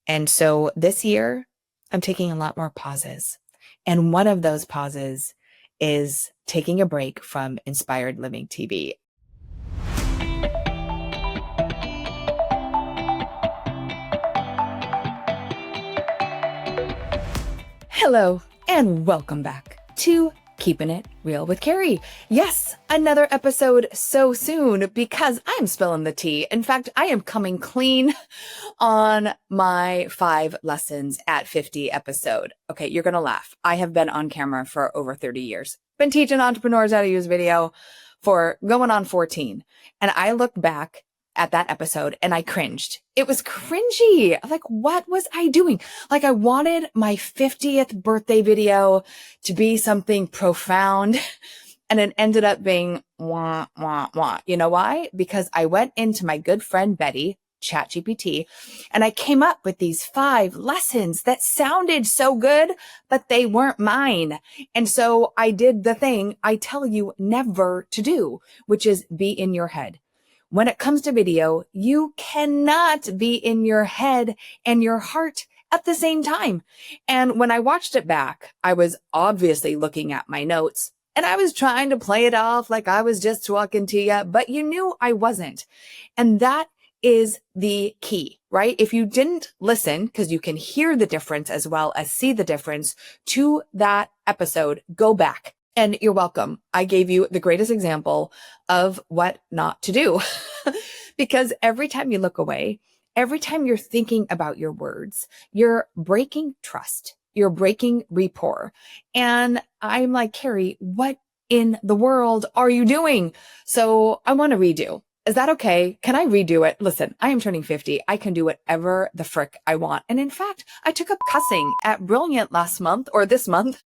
And so this year, I'm taking a lot more pauses. And one of those pauses is taking a break from Inspired Living TV. Hello, and welcome back to Keeping It Real with Carrie. Yes, another episode so soon because I'm spilling the tea. In fact, I am coming clean on my 5 lessons at 50 episode. Okay, you're going to laugh. I have been on camera for over 30 years. Been teaching entrepreneurs how to use video for going on 14. And I looked back at that episode and I cringed. It was cringy. I'm like, what was I doing? Like, I wanted my 50th birthday video to be something profound. And it ended up being wah, wah, wah. You know why? Because I went into my good friend Betty, ChatGPT, and I came up with these 5 lessons that sounded so good, but they weren't mine. And so I did the thing I tell you never to do, which is be in your head. When it comes to video, you cannot be in your head and your heart at the same time. And when I watched it back, I was obviously looking at my notes and I was trying to play it off like I was just talking to you, but you knew I wasn't. And that is the key, right? If you didn't listen, because you can hear the difference as well as see the difference to that episode, go back. And you're welcome. I gave you the greatest example of what not to do. Because every time you look away, every time you're thinking about your words, you're breaking trust. You're breaking rapport. And I'm like, Carrie, what in the world are you doing? So I want to redo. Is that okay? Can I redo it? Listen, I am turning 50. I can do whatever the frick I want. And in fact, I took up cussing at Brilliant last month or this month.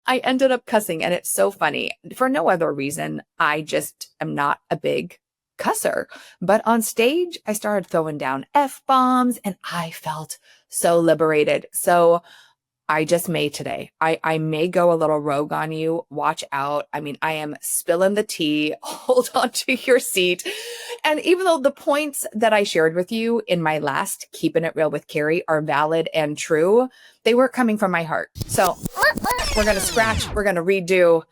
I ended up cussing and it's so funny. For no other reason, I just am not a big cusser. But on stage, I started throwing down F-bombs and I felt so liberated. So I just may today. I may go a little rogue on you. Watch out. I mean, I am spilling the tea. Hold on to your seat. And even though the points that I shared with you in my last Keeping It Real with Carrie are valid and true, they were coming from my heart. So we're going to scratch. We're going to redo.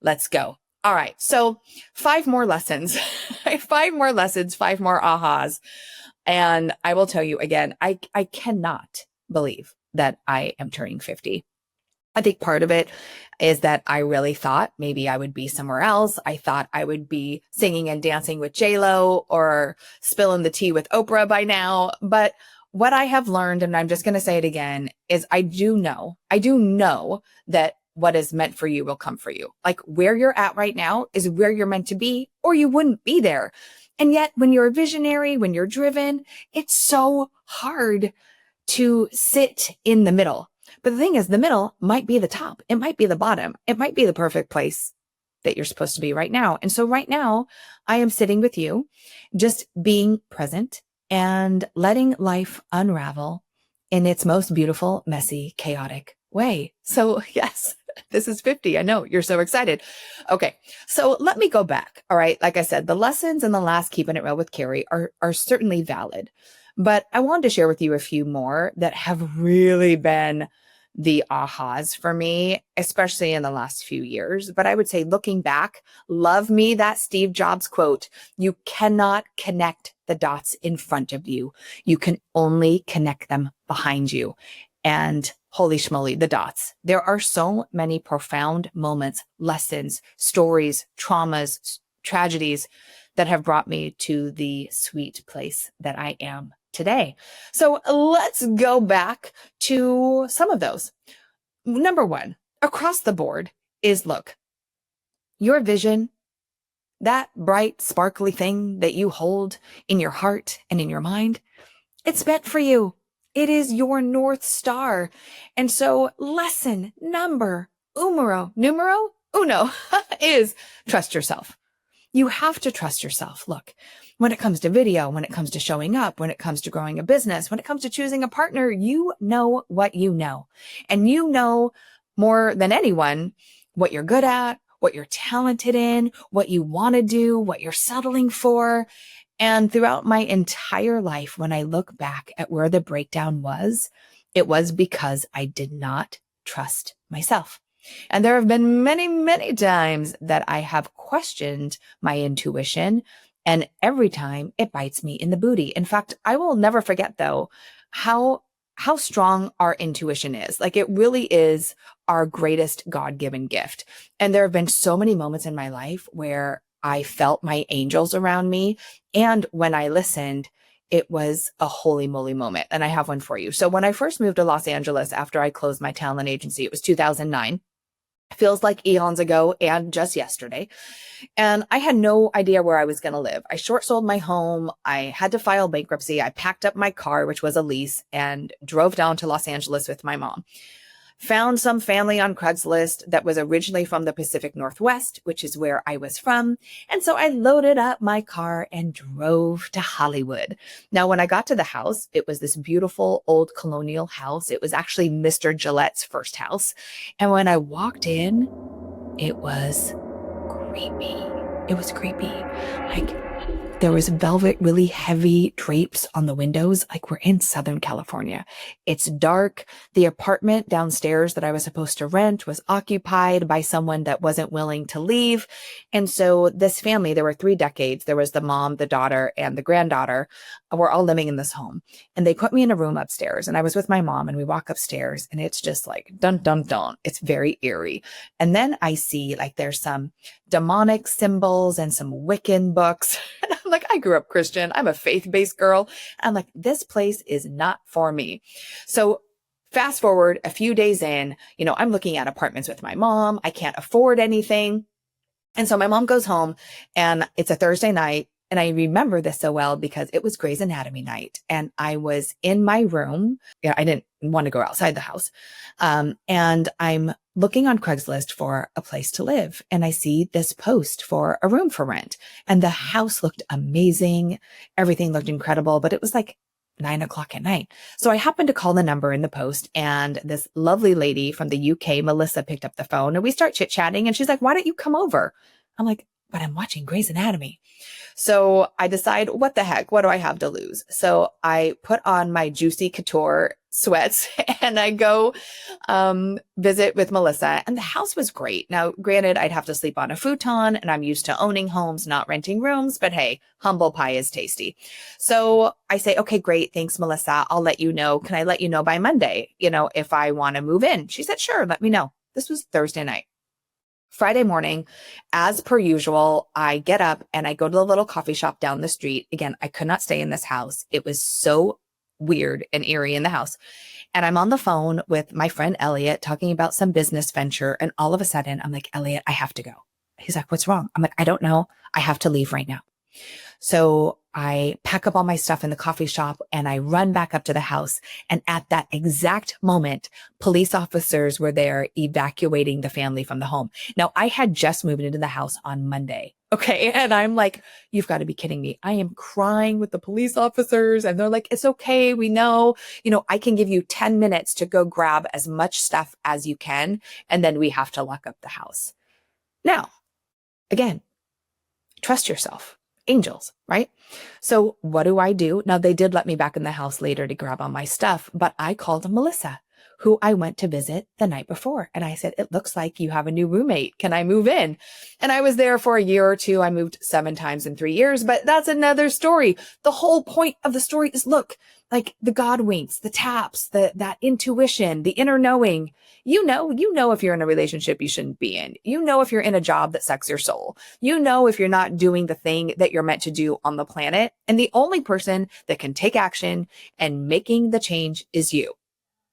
Let's go. All right. So 5 more lessons, 5 more lessons, 5 more ahas. And I will tell you again, I cannot believe that I am turning 50. I think part of it is that I really thought maybe I would be somewhere else. I thought I would be singing and dancing with J-Lo or spilling the tea with Oprah by now. But what I have learned, and I'm just going to say it again, is I do know that what is meant for you will come for you. Like where you're at right now is where you're meant to be, or you wouldn't be there. And yet when you're a visionary, when you're driven, it's so hard to sit in the middle. But the thing is, the middle might be the top. It might be the bottom. It might be the perfect place that you're supposed to be right now. And so right now, I am sitting with you, just being present and letting life unravel in its most beautiful, messy, chaotic way. So yes, this is 50. I know you're so excited. Okay. So let me go back. All right. Like I said, the lessons in the last Keeping It Real with Carrie are certainly valid. But I wanted to share with you a few more that have really been the ahas for me, especially in the last few years. But I would say looking back, love me that Steve Jobs quote, you cannot connect the dots in front of you. You can only connect them behind you. And holy schmoly, the dots. There are so many profound moments, lessons, stories, traumas, tragedies that have brought me to the sweet place that I am today. So let's go back to some of those. Number 1, across the board is, look, your vision, that bright, sparkly thing that you hold in your heart and in your mind, it's meant for you. It is your North Star. And so lesson numero uno is trust yourself. You have to trust yourself. Look, when it comes to video, when it comes to showing up, when it comes to growing a business, when it comes to choosing a partner, you know what you know. And you know more than anyone what you're good at, what you're talented in, what you want to do, what you're settling for. And throughout my entire life, when I look back at where the breakdown was, it was because I did not trust myself. And there have been many, many times that I have questioned my intuition, and every time it bites me in the booty. In fact, I will never forget though how strong our intuition is. Like it really is our greatest God-given gift. And there have been so many moments in my life where I felt my angels around me. And when I listened, it was a holy moly moment. And I have one for you. So when I first moved to Los Angeles after I closed my talent agency, it was 2009. Feels like eons ago and just yesterday. And I had no idea where I was going to live. I short sold my home. I had to file bankruptcy. I packed up my car, which was a lease, and drove down to Los Angeles with my mom. Found some family on Craigslist that was originally from the Pacific Northwest, which is where I was from. And so I loaded up my car and drove to Hollywood. Now, when I got to the house, it was this beautiful old colonial house. It was actually Mr. Gillette's first house. And when I walked in, it was creepy. It was creepy. Like there was velvet, really heavy drapes on the windows. Like we're in Southern California. It's dark. The apartment downstairs that I was supposed to rent was occupied by someone that wasn't willing to leave. And so this family, there were 3 decades. There was the mom, the daughter, and the granddaughter. We're all living in this home. And they put me in a room upstairs. And I was with my mom and we walk upstairs and it's just like dun, dun, dun. It's very eerie. And then I see like there's some demonic symbols and some Wiccan books. And I'm like, I grew up Christian. I'm a faith-based girl. I'm like, this place is not for me. So fast forward a few days in, I'm looking at apartments with my mom. I can't afford anything. And so my mom goes home and it's a Thursday night. And I remember this so well because it was Grey's Anatomy night and I was in my room. I didn't want to go outside the house. And I'm looking on Craigslist for a place to live. And I see this post for a room for rent and the house looked amazing. Everything looked incredible, but it was like 9:00 at night. So I happened to call the number in the post and this lovely lady from the UK, Melissa, picked up the phone and we start chit chatting and she's like, why don't you come over? I'm like, but I'm watching Grey's Anatomy. So I decide, what the heck? What do I have to lose? So I put on my Juicy Couture sweats and I go visit with Melissa and the house was great. Now, granted, I'd have to sleep on a futon and I'm used to owning homes, not renting rooms, but hey, humble pie is tasty. So I say, okay, great. Thanks, Melissa. I'll let you know. Can I let you know by Monday, if I want to move in? She said, sure, let me know. This was Thursday night. Friday morning, as per usual, I get up and I go to the little coffee shop down the street. Again, I could not stay in this house. It was so weird and eerie in the house. And I'm on the phone with my friend Elliot talking about some business venture. And all of a sudden, I'm like, Elliot, I have to go. He's like, what's wrong? I'm like, I don't know. I have to leave right now. So I pack up all my stuff in the coffee shop and I run back up to the house. And at that exact moment, police officers were there evacuating the family from the home. Now, I had just moved into the house on Monday. Okay. And I'm like, you've got to be kidding me. I am crying with the police officers and they're like, it's okay. We know, I can give you 10 minutes to go grab as much stuff as you can. And then we have to lock up the house. Now, again, trust yourself. Angels, right? So what do? Now, they did let me back in the house later to grab all my stuff, but I called Melissa, who I went to visit the night before. And I said, it looks like you have a new roommate. Can I move in? And I was there for a year or two. I moved 7 times in 3 years, but that's another story. The whole point of the story is, look, like the God winks, the taps, that intuition, the inner knowing. You know if you're in a relationship you shouldn't be in. You know if you're in a job that sucks your soul. You know if you're not doing the thing that you're meant to do on the planet. And the only person that can take action and making the change is you,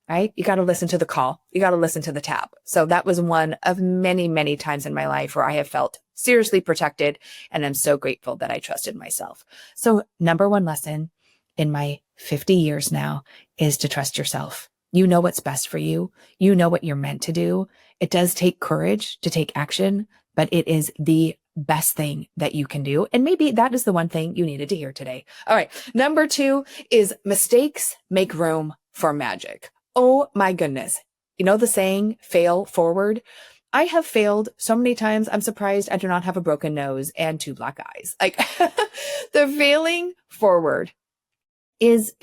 right? You got to listen to the call. You got to listen to the tap. So that was one of many, many times in my life where I have felt seriously protected. And I'm so grateful that I trusted myself. So number one lesson in my 50 years now is to trust yourself. You know what's best for you. You know what you're meant to do. It does take courage to take action, but it is the best thing that you can do. And maybe that is the one thing you needed to hear today. All right. Number 2 is mistakes make room for magic. Oh my goodness. You know the saying, fail forward? I have failed so many times. I'm surprised I do not have a broken nose and 2 black eyes. Like the failing forward is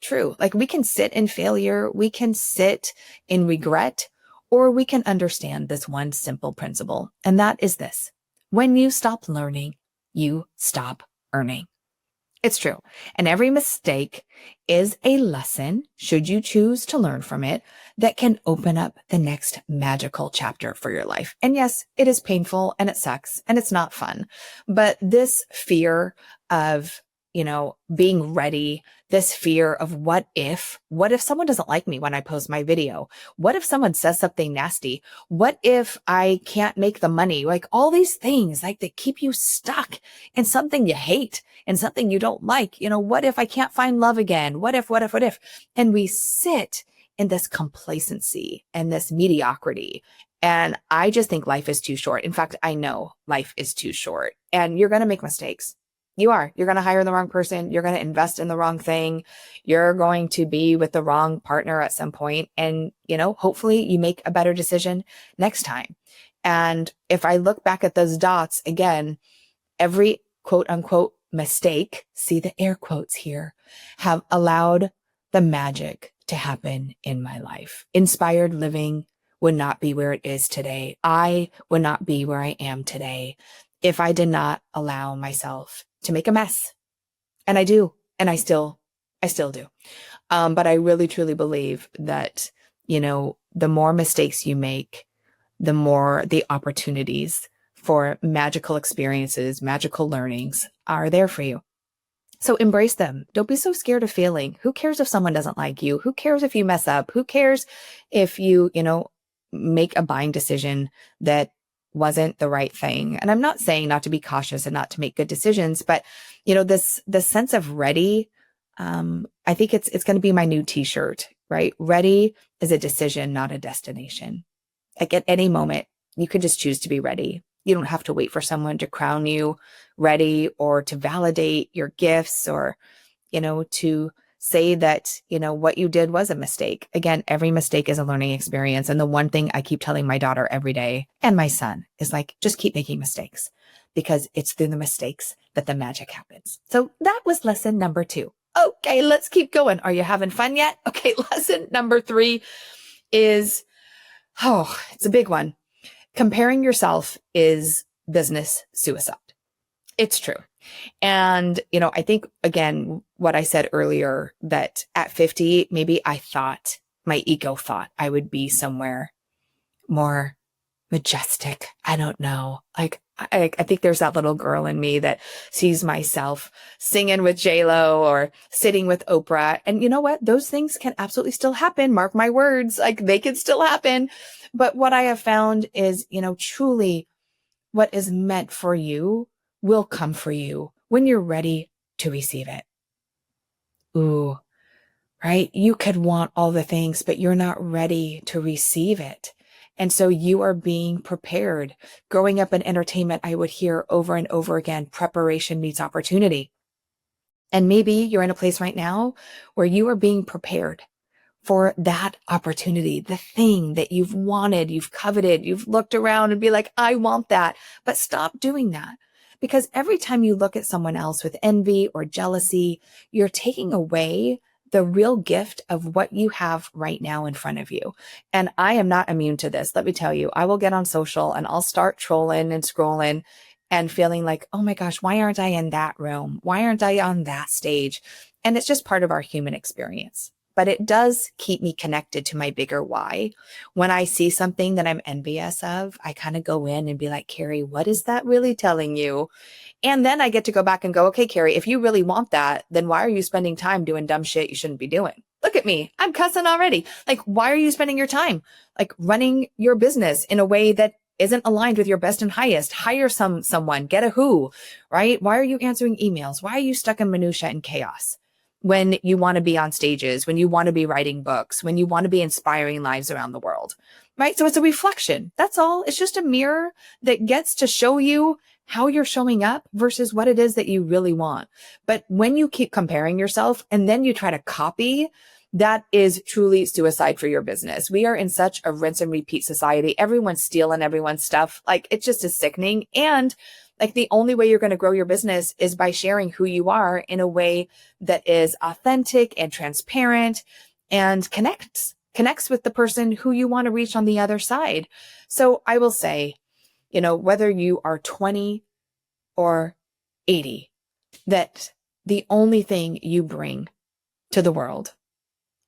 true. Like we can sit in failure, we can sit in regret, or we can understand this one simple principle. And that is this: when you stop learning, you stop earning. It's true. And every mistake is a lesson, should you choose to learn from it, that can open up the next magical chapter for your life. And yes, it is painful and it sucks and it's not fun. But this fear of, being ready, this fear of what if someone doesn't like me when I post my video? What if someone says something nasty? What if I can't make the money? Like all these things like that keep you stuck in something you hate and something you don't like. What if I can't find love again? What if? And we sit in this complacency and this mediocrity. And I just think life is too short. In fact, I know life is too short and you're going to make mistakes. You're going to hire the wrong person. You're going to invest in the wrong thing. You're going to be with the wrong partner at some point. And, hopefully you make a better decision next time. And if I look back at those dots again, every quote unquote mistake, see the air quotes here, have allowed the magic to happen in my life. Inspired living would not be where it is today. I would not be where I am today if I did not allow myself to make a mess. And I do. And I still do. But I really, truly believe that, the more mistakes you make, the more the opportunities for magical experiences, magical learnings are there for you. So embrace them. Don't be so scared of failing. Who cares if someone doesn't like you? Who cares if you mess up? Who cares if you, make a buying decision that wasn't the right thing? And I'm not saying not to be cautious and not to make good decisions, but this sense of ready, I think it's going to be my new t-shirt, right? Ready is a decision, not a destination. Like at any moment, you could just choose to be ready. You don't have to wait for someone to crown you ready or to validate your gifts or, to say that, what you did was a mistake. Again, every mistake is a learning experience. And the one thing I keep telling my daughter every day and my son is like, just keep making mistakes because it's through the mistakes that the magic happens. So that was lesson number 2. Okay, let's keep going. Are you having fun yet? Okay, lesson number 3 is, it's a big one. Comparing yourself is business suicide. It's true. And, I think, again, what I said earlier, that at 50, maybe my ego thought I would be somewhere more majestic. I don't know. Like, I think there's that little girl in me that sees myself singing with J-Lo or sitting with Oprah. And you know what? Those things can absolutely still happen. Mark my words. Like they can still happen. But what I have found is, truly what is meant for you will come for you when you're ready to receive it. Ooh, right? You could want all the things, but you're not ready to receive it. And so you are being prepared. Growing up in entertainment, I would hear over and over again, preparation meets opportunity. And maybe you're in a place right now where you are being prepared for that opportunity, the thing that you've wanted, you've coveted, you've looked around and be like, I want that. But stop doing that. Because every time you look at someone else with envy or jealousy, you're taking away the real gift of what you have right now in front of you. And I am not immune to this. Let me tell you, I will get on social and I'll start trolling and scrolling and feeling like, oh my gosh, why aren't I in that room? Why aren't I on that stage? And it's just part of our human experience. But it does keep me connected to my bigger why. When I see something that I'm envious of, I kind of go in and be like, Carrie, what is that really telling you? And then I get to go back and go, okay, Carrie, if you really want that, then why are you spending time doing dumb shit you shouldn't be doing? Look at me. I'm cussing already. Like, why are you spending your time like running your business in a way that isn't aligned with your best and highest? Hire someone, get a who, right? Why are you answering emails? Why are you stuck in minutia and chaos? When you want to be on stages, when you want to be writing books, when you want to be inspiring lives around the world, right? So it's a reflection. That's all. It's just a mirror that gets to show you how you're showing up versus what it is that you really want. But when you keep comparing yourself and then you try to copy that is truly suicide for your business. We are in such a rinse and repeat society. Everyone's stealing everyone's stuff. Like, it just is sickening. And like, the only way you're going to grow your business is by sharing who you are in a way that is authentic and transparent and connects with the person who you want to reach on the other side. So I will say, whether you are 20 or 80, that the only thing you bring to the world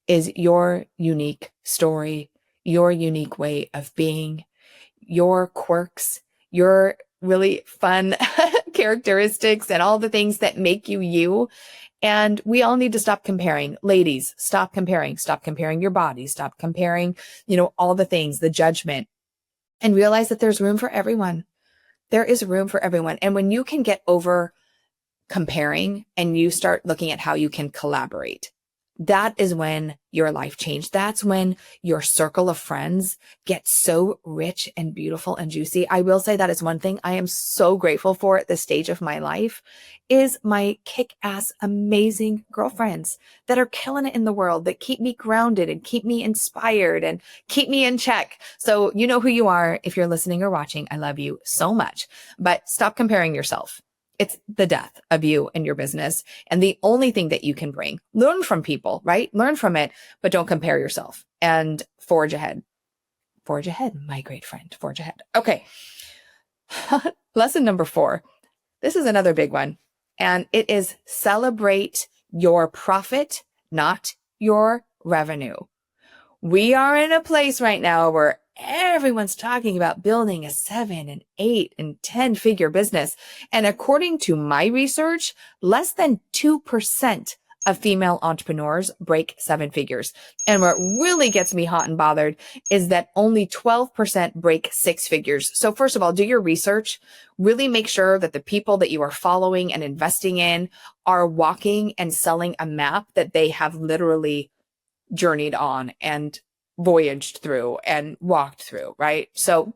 is your unique story, your unique way of being, your quirks, your really fun characteristics, and all the things that make you you. And we all need to stop comparing. Ladies, stop comparing. Stop comparing your body. Stop comparing, all the things, the judgment, and realize that there's room for everyone. There is room for everyone. And when you can get over comparing and you start looking at how you can collaborate, that is when your life changed. That's when your circle of friends gets so rich and beautiful and juicy. I will say that is one thing I am so grateful for at this stage of my life, is my kick-ass, amazing girlfriends that are killing it in the world, that keep me grounded and keep me inspired and keep me in check. So you know who you are. If you're listening or watching, I love you so much, but stop comparing yourself. It's the death of you and your business. And the only thing that you can bring, learn from people, right? Learn from it, but don't compare yourself, and forge ahead. Forge ahead, my great friend, forge ahead. Okay. Lesson number 4. This is another big one. And it is celebrate your profit, not your revenue. We are in a place right now where everyone's talking about building a 7 and 8 and 10 figure business. And according to my research, less than 2% of female entrepreneurs break 7 figures. And what really gets me hot and bothered is that only 12% break 6 figures. So first of all, do your research. Really make sure that the people that you are following and investing in are walking and selling a map that they have literally journeyed on and voyaged through and walked through, right? So,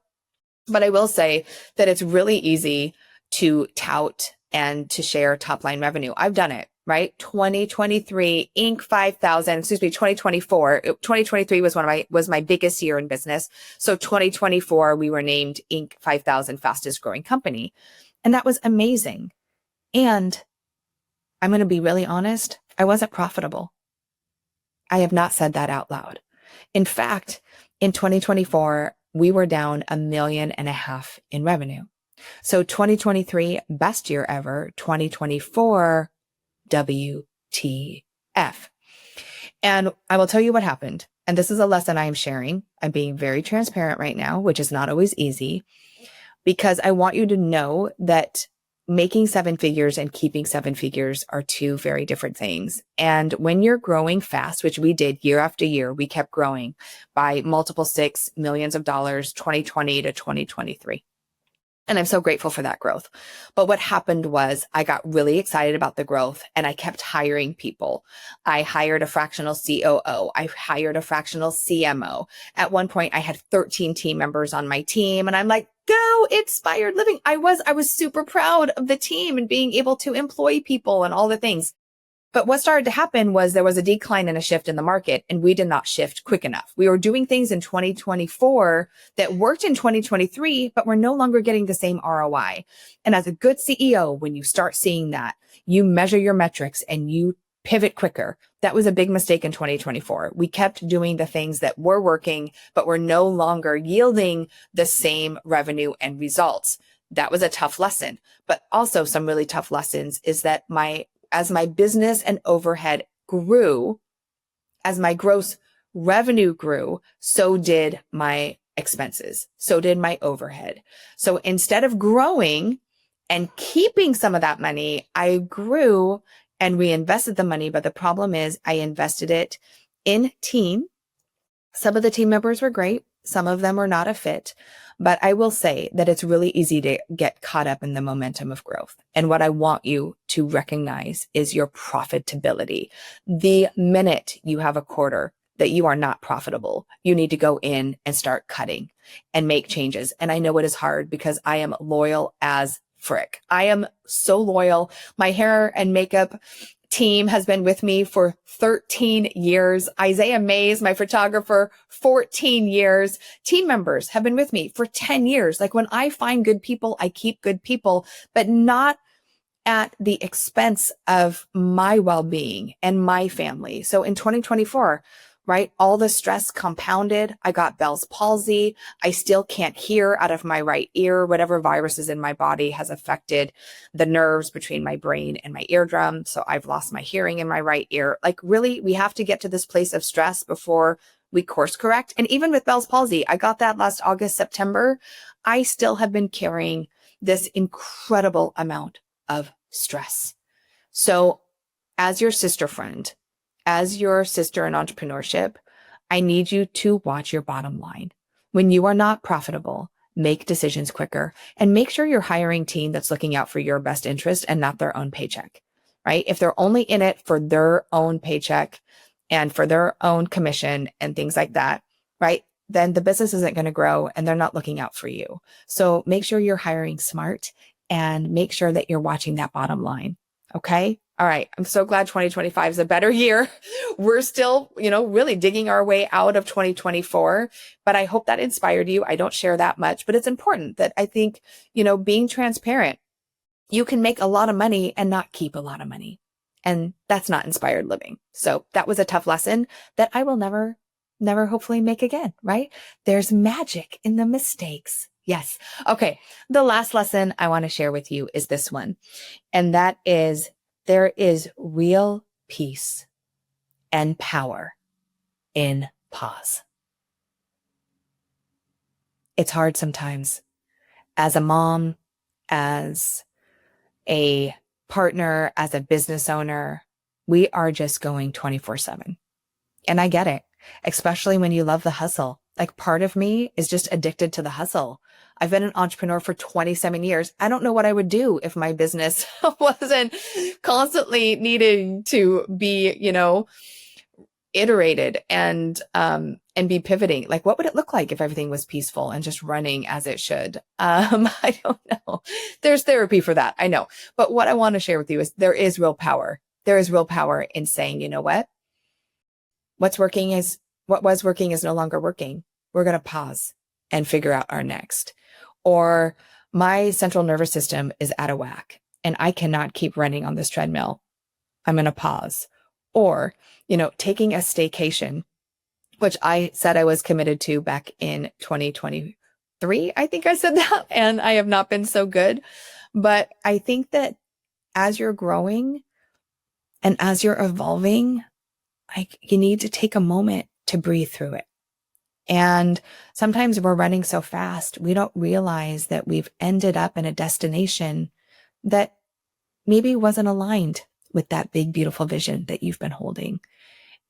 but I will say that it's really easy to tout and to share top line revenue. I've done it, right? 2023 Inc. 5,000, 2024. 2023 was my biggest year in business. So 2024, we were named Inc. 5,000 fastest growing company. And that was amazing. And I'm going to be really honest, I wasn't profitable. I have not said that out loud. In fact, in 2024, we were down $1.5 million in revenue. So 2023, best year ever. 2024, WTF. And I will tell you what happened. And this is a lesson I am sharing. I'm being very transparent right now, which is not always easy, because I want you to know that making 7 figures and keeping 7 figures are two very different things. And when you're growing fast, which we did year after year, we kept growing by multiple 6 millions of dollars, 2020 to 2023. And I'm so grateful for that growth. But what happened was I got really excited about the growth and I kept hiring people. I hired a fractional COO. I hired a fractional CMO. At one point, I had 13 team members on my team. And I'm like, go inspired living. I was super proud of the team and being able to employ people and all the things. But what started to happen was there was a decline and a shift in the market, and we did not shift quick enough. We were doing things in 2024 that worked in 2023, but we're no longer getting the same ROI. And as a good CEO, when you start seeing that, you measure your metrics and you pivot quicker. That was a big mistake in 2024. We kept doing the things that were working, but were no longer yielding the same revenue and results. That was a tough lesson. But also some really tough lessons is that as my business and overhead grew, as my gross revenue grew, so did my expenses. So did my overhead. So instead of growing and keeping some of that money, I grew and reinvested the money. But the problem is I invested it in team. Some of the team members were great. Some of them were not a fit. But I will say that it's really easy to get caught up in the momentum of growth. And what I want you to recognize is your profitability. The minute you have a quarter that you are not profitable, you need to go in and start cutting and make changes. And I know it is hard because I am loyal as frick. I am so loyal. My hair and makeup team has been with me for 13 years. Isaiah Mays, my photographer, 14 years. Team members have been with me for 10 years. Like when I find good people, I keep good people, but not at the expense of my well-being and my family. So in 2024, right, all the stress compounded. I got Bell's palsy. I still can't hear out of my right ear. Whatever virus is in my body has affected the nerves between my brain and my eardrum. So I've lost my hearing in my right ear. Like really, we have to get to this place of stress before we course correct. And even with Bell's palsy, I got that last August, September. I still have been carrying this incredible amount of stress. So as your sister friend, as your sister in entrepreneurship, I need you to watch your bottom line. When you are not profitable, make decisions quicker and make sure you're hiring a team that's looking out for your best interest and not their own paycheck, right? If they're only in it for their own paycheck and for their own commission and things like that, right? Then the business isn't going to grow and they're not looking out for you. So make sure you're hiring smart and make sure that you're watching that bottom line. Okay. All right. I'm so glad 2025 is a better year. We're still, really digging our way out of 2024, but I hope that inspired you. I don't share that much, but it's important that I think, being transparent, you can make a lot of money and not keep a lot of money. And that's not inspired living. So that was a tough lesson that I will never hopefully make again, right? There's magic in the mistakes. Yes. Okay. The last lesson I want to share with you is this one. And that is there is real peace and power in pause. It's hard sometimes as a mom, as a partner, as a business owner, we are just going 24/7. And I get it, especially when you love the hustle. Like part of me is just addicted to the hustle. I've been an entrepreneur for 27 years. I don't know what I would do if my business wasn't constantly needing to be, iterated and be pivoting. Like, what would it look like if everything was peaceful and just running as it should? I don't know. There's therapy for that. I know. But what I want to share with you is there is real power. There is real power in saying, you know what? What was working is no longer working. We're going to pause and figure out our next. Or my central nervous system is out of whack and I cannot keep running on this treadmill. I'm going to pause. Or, taking a staycation, which I said I was committed to back in 2023. I think I said that, and I have not been so good. But I think that as you're growing and as you're evolving, you need to take a moment to breathe through it. And sometimes we're running so fast, we don't realize that we've ended up in a destination that maybe wasn't aligned with that big, beautiful vision that you've been holding.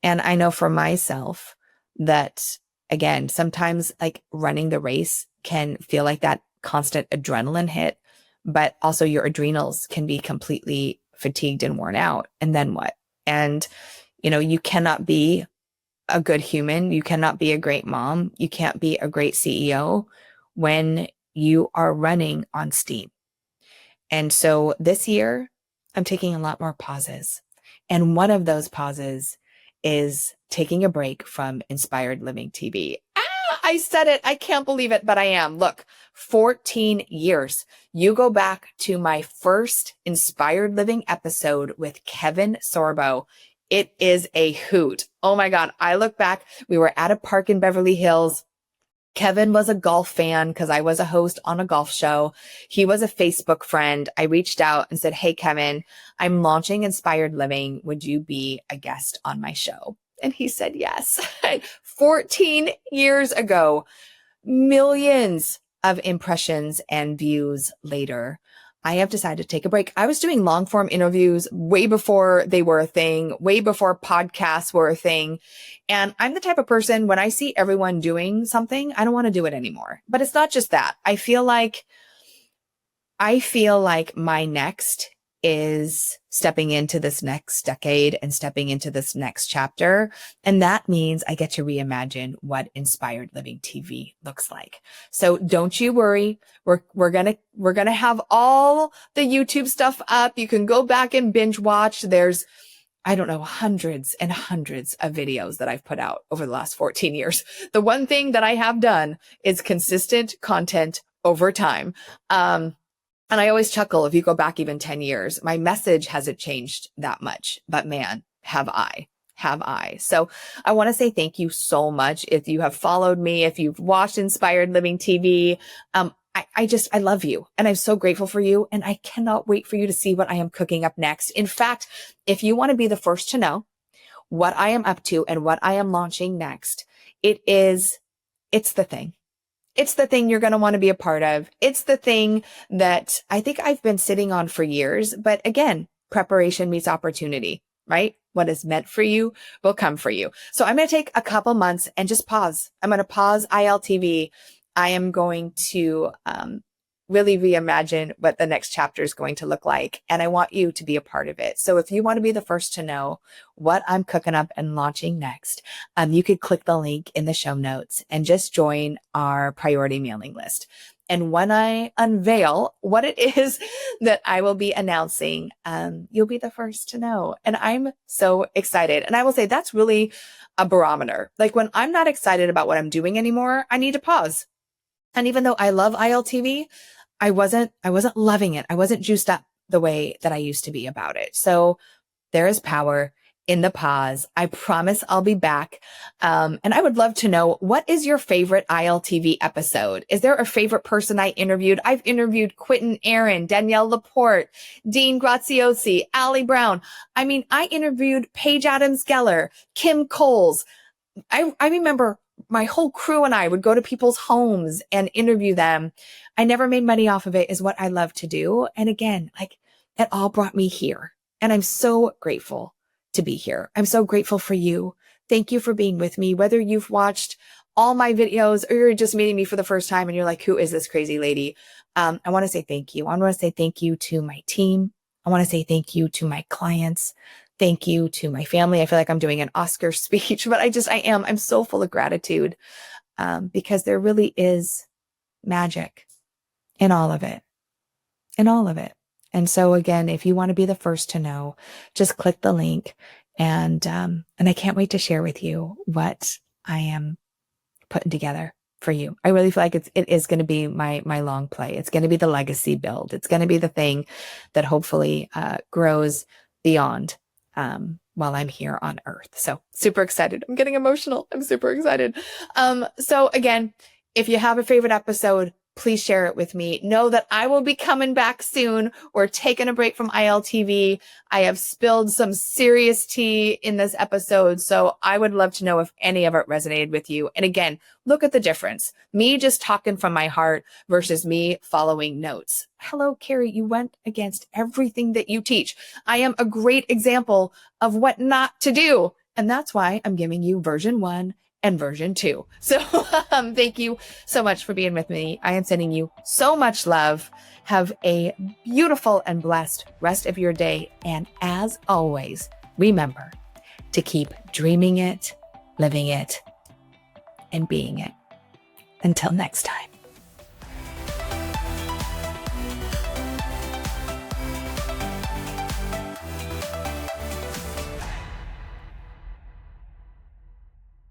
And I know for myself that, again, sometimes like running the race can feel like that constant adrenaline hit, but also your adrenals can be completely fatigued and worn out. And then what? And, you cannot be a good human. You cannot be a great mom. You can't be a great CEO when you are running on steam. And so this year, I'm taking a lot more pauses. And one of those pauses is taking a break from Inspired Living TV. I said it. I can't believe it, but I am. Look, 14 years. You go back to my first Inspired Living episode with Kevin Sorbo. It is a hoot. Oh my God. I look back. We were at a park in Beverly Hills. Kevin was a golf fan because I was a host on a golf show. He was a Facebook friend. I reached out and said, hey, Kevin, I'm launching Inspired Living. Would you be a guest on my show? And he said, yes. 14 years ago, millions of impressions and views later, I have decided to take a break. I was doing long form interviews way before they were a thing, way before podcasts were a thing. And I'm the type of person, when I see everyone doing something, I don't want to do it anymore. But it's not just that. I feel like my next is stepping into this next decade and stepping into this next chapter. And that means I get to reimagine what Inspired Living TV looks like. So don't you worry. We're going to have all the YouTube stuff up. You can go back and binge watch. There's I don't know, hundreds and hundreds of videos that I've put out over the last 14 years. The one thing that I have done is consistent content over time. And I always chuckle if you go back even 10 years, my message hasn't changed that much, but man, have I. Have I. So I want to say thank you so much. If you have followed me, if you've watched Inspired Living TV, I love you and I'm so grateful for you. And I cannot wait for you to see what I am cooking up next. In fact, if you want to be the first to know what I am up to and what I am launching next, it's the thing. It's the thing you're going to want to be a part of. It's the thing that I think I've been sitting on for years. But again, preparation meets opportunity, right? What is meant for you will come for you. So I'm going to take a couple months and just pause. I'm going to pause ILTV. I am going to really reimagine what the next chapter is going to look like. And I want you to be a part of it. So if you want to be the first to know what I'm cooking up and launching next, you could click the link in the show notes and just join our priority mailing list. And when I unveil what it is that I will be announcing, you'll be the first to know. And I'm so excited. And I will say that's really a barometer. Like when I'm not excited about what I'm doing anymore, I need to pause. And even though I love ILTV, I wasn't loving it. I wasn't juiced up the way that I used to be about it. So there is power in the pause. I promise I'll be back. And I would love to know, what is your favorite ILTV episode? Is there a favorite person I interviewed? I've interviewed Quentin Aaron, Danielle Laporte, Dean Graziosi, Allie Brown. I mean, I interviewed Paige Adams Geller, Kim Coles. I remember my whole crew and I would go to people's homes and interview them. I never made money off of it, is what I love to do. And again, like it all brought me here. And I'm so grateful to be here. I'm so grateful for you. Thank you for being with me. Whether you've watched all my videos or you're just meeting me for the first time and you're like, who is this crazy lady? I want to say thank you. I want to say thank you to my team. I want to say thank you to my clients. Thank you to my family. I feel like I'm doing an Oscar speech, but I'm so full of gratitude because there really is magic in all of it, And so again, if you want to be the first to know, just click the link and I can't wait to share with you what I am putting together for you. I really feel like it is going to be my long play. It's going to be the legacy build. It's going to be the thing that hopefully grows beyond while I'm here on earth. So super excited. I'm getting emotional. I'm super excited. So again, if you have a favorite episode, please share it with me. Know that I will be coming back soon. We're taking a break from ILTV. I have spilled some serious tea in this episode, so I would love to know if any of it resonated with you. And again, look at the difference. Me just talking from my heart versus me following notes. Hello, Carrie, you went against everything that you teach. I am a great example of what not to do. And that's why I'm giving you version 1 and version 2. So thank you so much for being with me. I am sending you so much love. Have a beautiful and blessed rest of your day. And as always, remember to keep dreaming it, living it, and being it. Until next time.